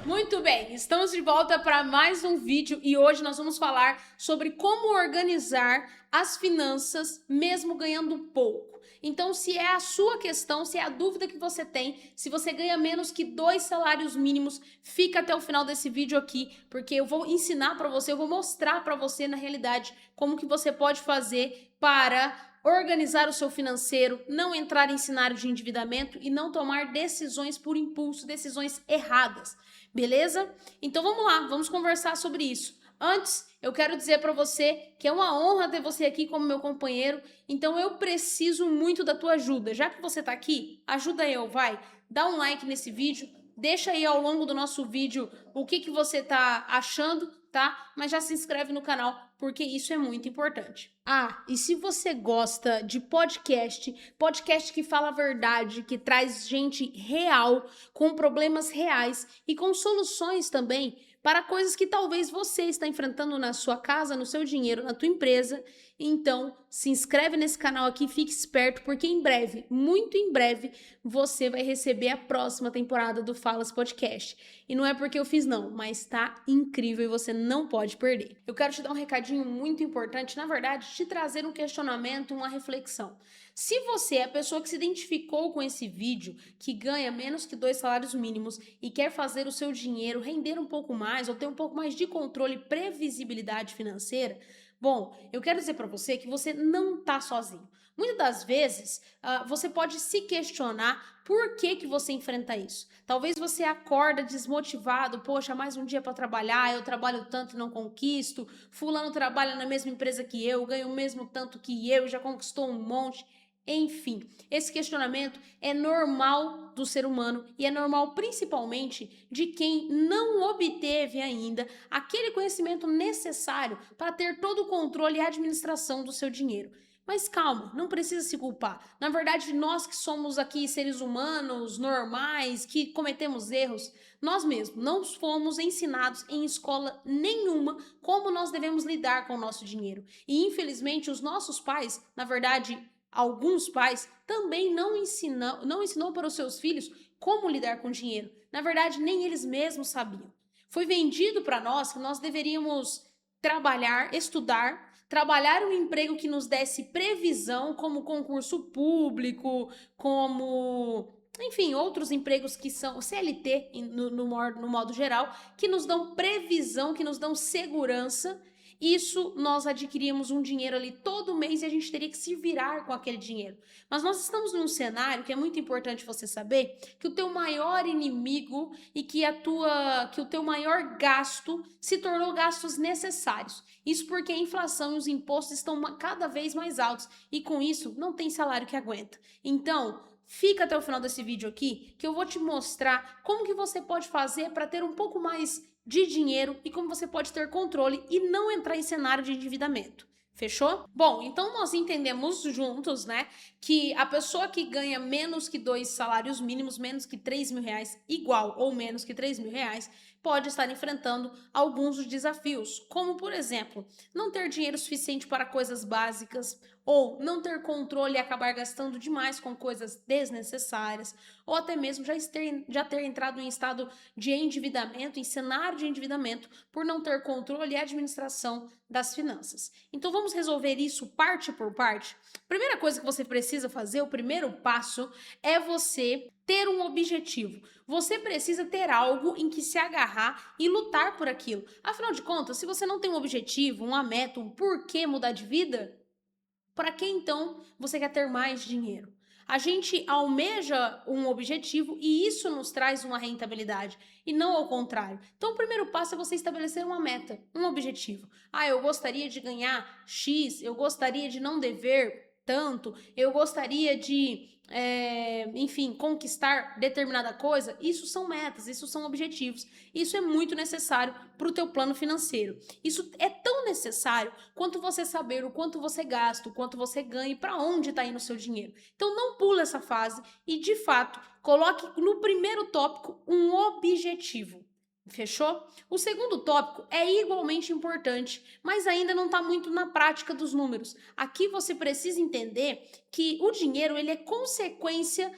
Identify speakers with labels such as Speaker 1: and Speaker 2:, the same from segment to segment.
Speaker 1: Muito bem, estamos de volta para mais um vídeo e hoje nós vamos falar sobre como organizar as finanças mesmo ganhando pouco. Então, se é a sua questão, se é a dúvida que você tem, se você ganha menos que 2 salários mínimos, fica até o final desse vídeo aqui, porque eu vou ensinar para você, eu vou mostrar para você na realidade como que você pode fazer para organizar o seu financeiro, não entrar em cenário de endividamento e não tomar decisões por impulso, decisões erradas. Beleza? Então vamos lá, vamos conversar sobre isso. Antes, eu quero dizer para você que é uma honra ter você aqui como meu companheiro, então eu preciso muito da tua ajuda. Já que você tá aqui, ajuda eu, vai. Dá um like nesse vídeo, deixa aí ao longo do nosso vídeo o que você tá achando, tá? Mas já se inscreve no canal, porque isso é muito importante. Ah, e se você gosta de podcast que fala a verdade, que traz gente real, com problemas reais e com soluções também para coisas que talvez você está enfrentando na sua casa, no seu dinheiro, na tua empresa, então se inscreve nesse canal aqui, fique esperto, porque em breve, muito em breve, você vai receber a próxima temporada do Falas Podcast. E não é porque eu fiz não, mas tá incrível e você não pode perder. Eu quero te dar um recadinho muito importante, na verdade, te trazer um questionamento, uma reflexão. Se você é a pessoa que se identificou com esse vídeo, que ganha menos que 2 salários mínimos e quer fazer o seu dinheiro render um pouco mais ou ter um pouco mais de controle e previsibilidade financeira, bom, eu quero dizer para você que você não tá sozinho. Muitas das vezes, você pode se questionar por que você enfrenta isso. Talvez você acorda desmotivado, poxa, mais um dia para trabalhar, eu trabalho tanto e não conquisto, fulano trabalha na mesma empresa que eu, ganha o mesmo tanto que eu, já conquistou um monte. Enfim, esse questionamento é normal do ser humano e é normal principalmente de quem não obteve ainda aquele conhecimento necessário para ter todo o controle e administração do seu dinheiro. Mas calma, não precisa se culpar. Na verdade, nós que somos aqui seres humanos normais, que cometemos erros, nós mesmos não fomos ensinados em escola nenhuma como nós devemos lidar com o nosso dinheiro. E infelizmente, os nossos pais, na verdade, alguns pais também não ensinou para os seus filhos como lidar com dinheiro. Na verdade, nem eles mesmos sabiam. Foi vendido para nós que nós deveríamos trabalhar, estudar, trabalhar um emprego que nos desse previsão, como concurso público, como, enfim, outros empregos que são CLT no modo geral, que nos dão previsão, que nos dão segurança. Isso nós adquiríamos um dinheiro ali todo mês e a gente teria que se virar com aquele dinheiro. Mas nós estamos num cenário que é muito importante você saber que o teu maior inimigo e que o teu maior gasto se tornou gastos necessários. Isso porque a inflação e os impostos estão cada vez mais altos e com isso não tem salário que aguenta. Então, fica até o final desse vídeo aqui que eu vou te mostrar como que você pode fazer para ter um pouco mais de dinheiro e como você pode ter controle e não entrar em cenário de endividamento. Fechou? Bom, então nós entendemos juntos, né, que a pessoa que ganha menos que 2 salários mínimos, menos que 3.000 reais, igual ou menos que 3.000 reais, pode estar enfrentando alguns dos desafios, como, por exemplo, não ter dinheiro suficiente para coisas básicas, ou não ter controle e acabar gastando demais com coisas desnecessárias, ou até mesmo já ter entrado em estado de endividamento, em cenário de endividamento, por não ter controle e administração das finanças. Então vamos resolver isso parte por parte? Primeira coisa que você precisa fazer, o primeiro passo, é você ter um objetivo. Você precisa ter algo em que se agarrar e lutar por aquilo. Afinal de contas, se você não tem um objetivo, uma meta, um porquê mudar de vida, para que então você quer ter mais dinheiro? A gente almeja um objetivo e isso nos traz uma rentabilidade e não ao contrário. Então, o primeiro passo é você estabelecer uma meta, um objetivo. Ah, eu gostaria de ganhar X, eu gostaria de não dever tanto, eu gostaria de, enfim, conquistar determinada coisa. Isso são metas, isso são objetivos. Isso é muito necessário para o teu plano financeiro. Isso é tão necessário quanto você saber o quanto você gasta, o quanto você ganha e para onde está indo o seu dinheiro. Então não pula essa fase e, de fato, coloque no primeiro tópico um objetivo. Fechou? O segundo tópico é igualmente importante, mas ainda não está muito na prática dos números. Aqui você precisa entender que o dinheiro ele é consequência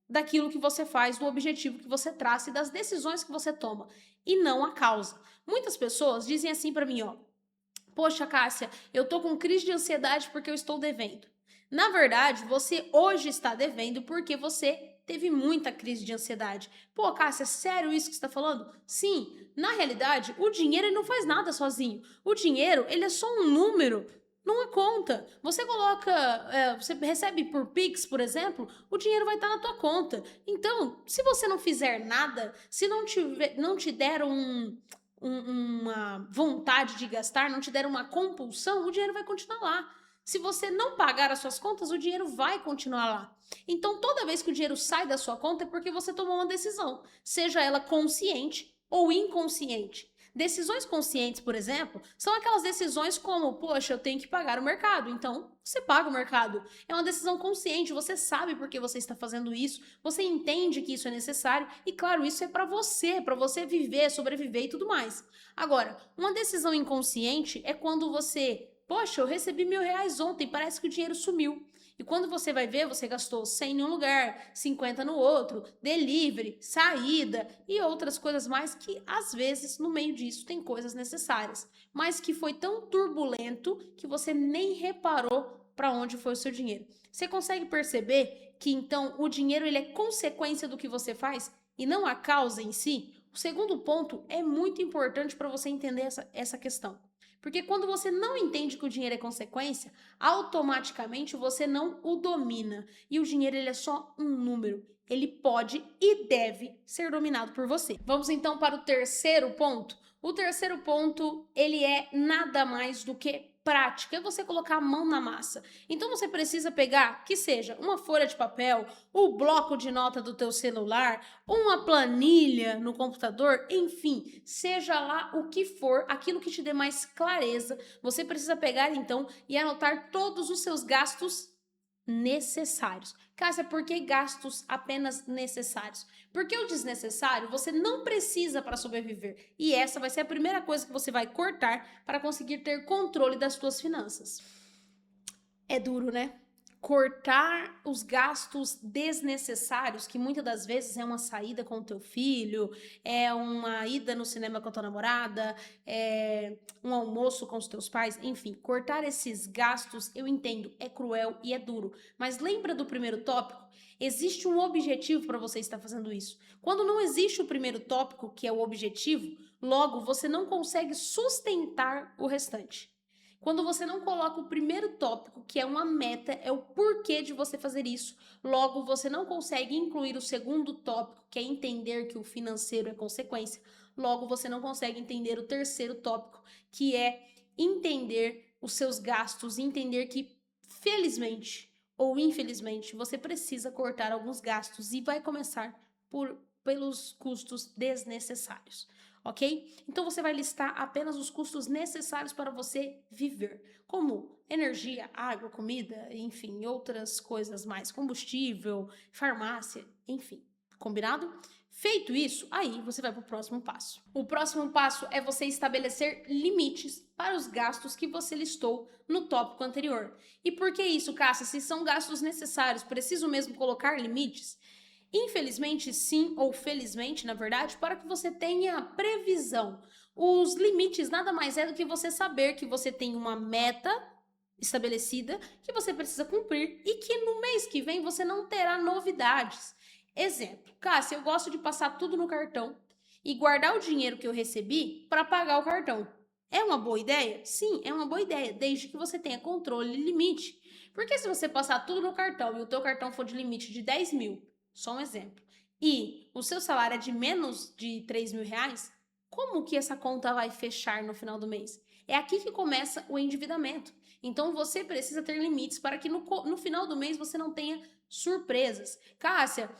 Speaker 1: daquilo que você faz, do objetivo que você traça e das decisões que você toma, e não a causa. Muitas pessoas dizem assim para mim, ó: "Poxa, Cássia, eu tô com crise de ansiedade porque eu estou devendo". Na verdade, você hoje está devendo porque você teve muita crise de ansiedade. Pô, Cássia, sério isso que você está falando? Sim, na realidade, o dinheiro ele não faz nada sozinho. O dinheiro, ele é só um número numa conta. Você coloca, você recebe por Pix, por exemplo, o dinheiro vai estar na tua conta. Então, se você não fizer nada, se não te der uma vontade de gastar, não te der uma compulsão, o dinheiro vai continuar lá. Se você não pagar as suas contas, o dinheiro vai continuar lá. Então, toda vez que o dinheiro sai da sua conta é porque você tomou uma decisão, seja ela consciente ou inconsciente. Decisões conscientes, por exemplo, são aquelas decisões como, poxa, eu tenho que pagar o mercado, então você paga o mercado. É uma decisão consciente, você sabe por que você está fazendo isso, você entende que isso é necessário e, claro, isso é para você viver, sobreviver e tudo mais. Agora, uma decisão inconsciente é quando você, poxa, eu recebi R$ 1.000 ontem, parece que o dinheiro sumiu. E quando você vai ver, você gastou 100 em um lugar, 50 no outro, delivery, saída e outras coisas mais que, às vezes, no meio disso tem coisas necessárias, mas que foi tão turbulento que você nem reparou para onde foi o seu dinheiro. Você consegue perceber que, então, o dinheiro ele é consequência do que você faz e não a causa em si? O segundo ponto é muito importante para você entender essa questão. Porque quando você não entende que o dinheiro é consequência, automaticamente você não o domina. E o dinheiro ele é só um número. Ele pode e deve ser dominado por você. Vamos então para o terceiro ponto. O terceiro ponto, ele é nada mais do que prática, é você colocar a mão na massa. Então você precisa pegar, que seja uma folha de papel, o bloco de nota do teu celular, uma planilha no computador, enfim, seja lá o que for, aquilo que te dê mais clareza, você precisa pegar então e anotar todos os seus gastos necessários. Cássia, por que gastos apenas necessários? Porque o desnecessário você não precisa para sobreviver. E essa vai ser a primeira coisa que você vai cortar para conseguir ter controle das suas finanças. É duro, né? Cortar os gastos desnecessários, que muitas das vezes é uma saída com o teu filho, é uma ida no cinema com a tua namorada, é um almoço com os teus pais, enfim, cortar esses gastos, eu entendo, é cruel e é duro. Mas lembra do primeiro tópico? Existe um objetivo para você estar fazendo isso. Quando não existe o primeiro tópico, que é o objetivo, logo você não consegue sustentar o restante. Quando você não coloca o primeiro tópico, que é uma meta, é o porquê de você fazer isso, logo você não consegue incluir o segundo tópico, que é entender que o financeiro é consequência, logo você não consegue entender o terceiro tópico, que é entender os seus gastos, entender que, felizmente ou infelizmente, você precisa cortar alguns gastos e vai começar pelos custos desnecessários. Ok? Então você vai listar apenas os custos necessários para você viver, como energia, água, comida, enfim, outras coisas mais, combustível, farmácia, enfim. Combinado? Feito isso, aí você vai para o próximo passo. O próximo passo é você estabelecer limites para os gastos que você listou no tópico anterior. E por que isso, Cássia? Se são gastos necessários, preciso mesmo colocar limites? Infelizmente, sim, ou felizmente, na verdade, para que você tenha previsão. Os limites nada mais é do que você saber que você tem uma meta estabelecida que você precisa cumprir e que no mês que vem você não terá novidades. Exemplo, Cássia, eu gosto de passar tudo no cartão e guardar o dinheiro que eu recebi para pagar o cartão. É uma boa ideia? Sim, é uma boa ideia, desde que você tenha controle e limite. Porque se você passar tudo no cartão e o teu cartão for de limite de 10 mil, só um exemplo, e o seu salário é de menos de 3 mil reais, como que essa conta vai fechar no final do mês? É aqui que começa o endividamento. Então você precisa ter limites para que no final do mês você não tenha surpresas. Cássia,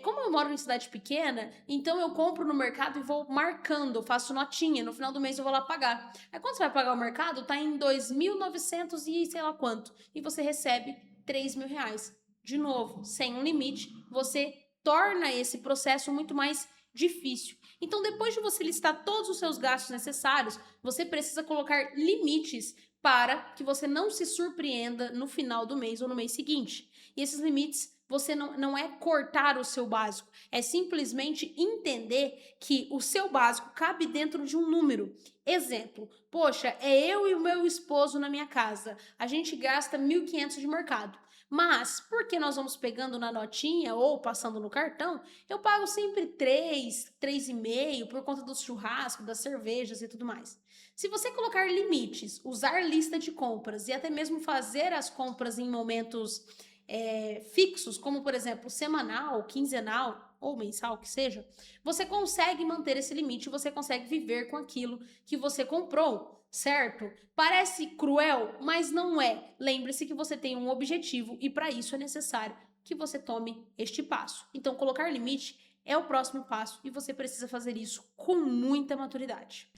Speaker 1: como eu moro em cidade pequena, então eu compro no mercado e vou marcando, eu faço notinha, no final do mês eu vou lá pagar. Aí quando você vai pagar o mercado, tá em 2.900 e sei lá quanto, e você recebe 3 mil reais. De novo, sem um limite, você torna esse processo muito mais difícil. Então, depois de você listar todos os seus gastos necessários, você precisa colocar limites para que você não se surpreenda no final do mês ou no mês seguinte. E esses limites você não é cortar o seu básico, é simplesmente entender que o seu básico cabe dentro de um número. Exemplo, poxa, é eu e o meu esposo na minha casa, a gente gasta 1.500 de mercado. Mas, porque nós vamos pegando na notinha ou passando no cartão, eu pago sempre 3,5 por conta dos churrascos, das cervejas e tudo mais. Se você colocar limites, usar lista de compras e até mesmo fazer as compras em momentos fixos, como por exemplo semanal, quinzenal ou mensal, que seja, você consegue manter esse limite, você consegue viver com aquilo que você comprou, certo? Parece cruel, mas não é. Lembre-se que você tem um objetivo e para isso é necessário que você tome este passo. Então, colocar limite é o próximo passo e você precisa fazer isso com muita maturidade.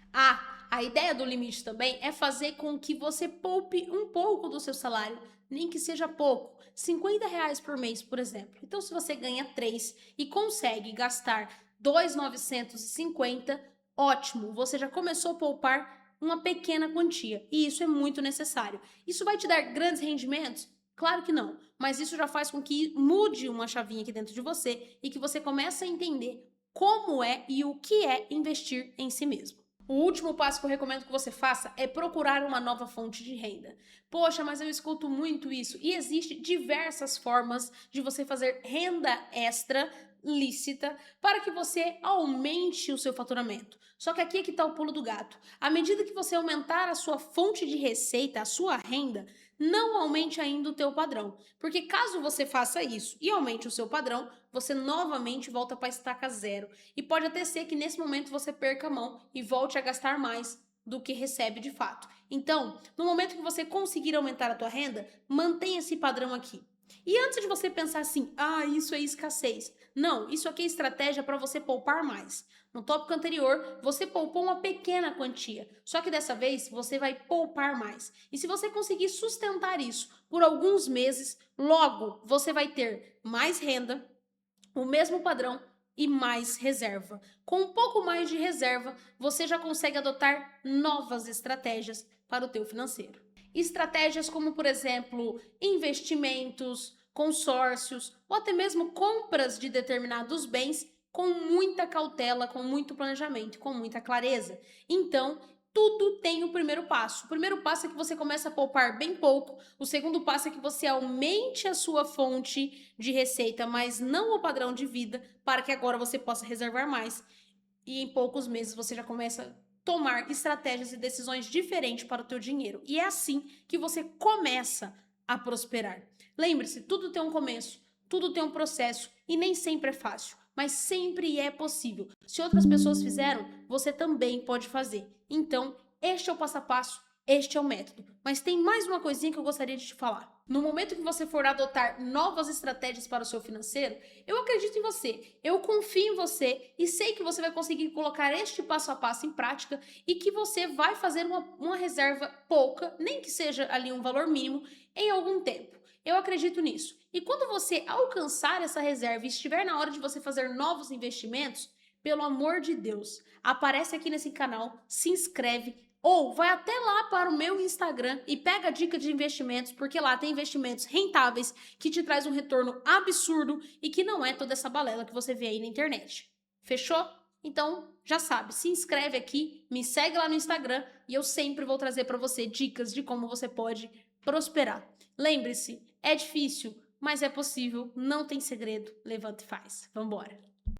Speaker 1: A ideia do limite também é fazer com que você poupe um pouco do seu salário, nem que seja pouco, R$ 50 por mês, por exemplo. Então, se você ganha 3 e consegue gastar 2.950, ótimo, você já começou a poupar uma pequena quantia, e isso é muito necessário. Isso vai te dar grandes rendimentos? Claro que não, mas isso já faz com que mude uma chavinha aqui dentro de você e que você comece a entender como é e o que é investir em si mesmo. O último passo que eu recomendo que você faça é procurar uma nova fonte de renda. Poxa, mas eu escuto muito isso e existe diversas formas de você fazer renda extra lícita para que você aumente o seu faturamento. Só que aqui é que está o pulo do gato. À medida que você aumentar a sua fonte de receita, a sua renda, não aumente ainda o teu padrão. Porque caso você faça isso e aumente o seu padrão, você novamente volta para a estaca zero. E pode até ser que nesse momento você perca a mão e volte a gastar mais do que recebe de fato. Então, no momento que você conseguir aumentar a tua renda, mantenha esse padrão aqui. E antes de você pensar assim, isso é escassez. Não, isso aqui é estratégia para você poupar mais. No tópico anterior, você poupou uma pequena quantia, só que dessa vez você vai poupar mais. E se você conseguir sustentar isso por alguns meses, logo você vai ter mais renda, o mesmo padrão e mais reserva. Com um pouco mais de reserva, você já consegue adotar novas estratégias para o teu financeiro. Estratégias como, por exemplo, investimentos, consórcios ou até mesmo compras de determinados bens com muita cautela, com muito planejamento, com muita clareza. Então, tudo tem o primeiro passo. O primeiro passo é que você começa a poupar bem pouco. O segundo passo é que você aumente a sua fonte de receita, mas não o padrão de vida, para que agora você possa reservar mais. E em poucos meses você já começa a tomar estratégias e decisões diferentes para o teu dinheiro. E é assim que você começa a prosperar. Lembre-se, tudo tem um começo, tudo tem um processo e nem sempre é fácil, mas sempre é possível. Se outras pessoas fizeram, você também pode fazer. Então, este é o passo a passo, este é o método. Mas tem mais uma coisinha que eu gostaria de te falar. No momento que você for adotar novas estratégias para o seu financeiro, eu acredito em você, eu confio em você e sei que você vai conseguir colocar este passo a passo em prática e que você vai fazer uma reserva pouca, nem que seja ali um valor mínimo, em algum tempo. Eu acredito nisso. E quando você alcançar essa reserva e estiver na hora de você fazer novos investimentos, pelo amor de Deus, aparece aqui nesse canal, se inscreve ou vai até lá para o meu Instagram e pega a dica de investimentos, porque lá tem investimentos rentáveis que te traz um retorno absurdo e que não é toda essa balela que você vê aí na internet. Fechou? Então, já sabe, se inscreve aqui, me segue lá no Instagram e eu sempre vou trazer para você dicas de como você pode prosperar. Lembre-se, é difícil, mas é possível, não tem segredo, levanta e faz. Vambora!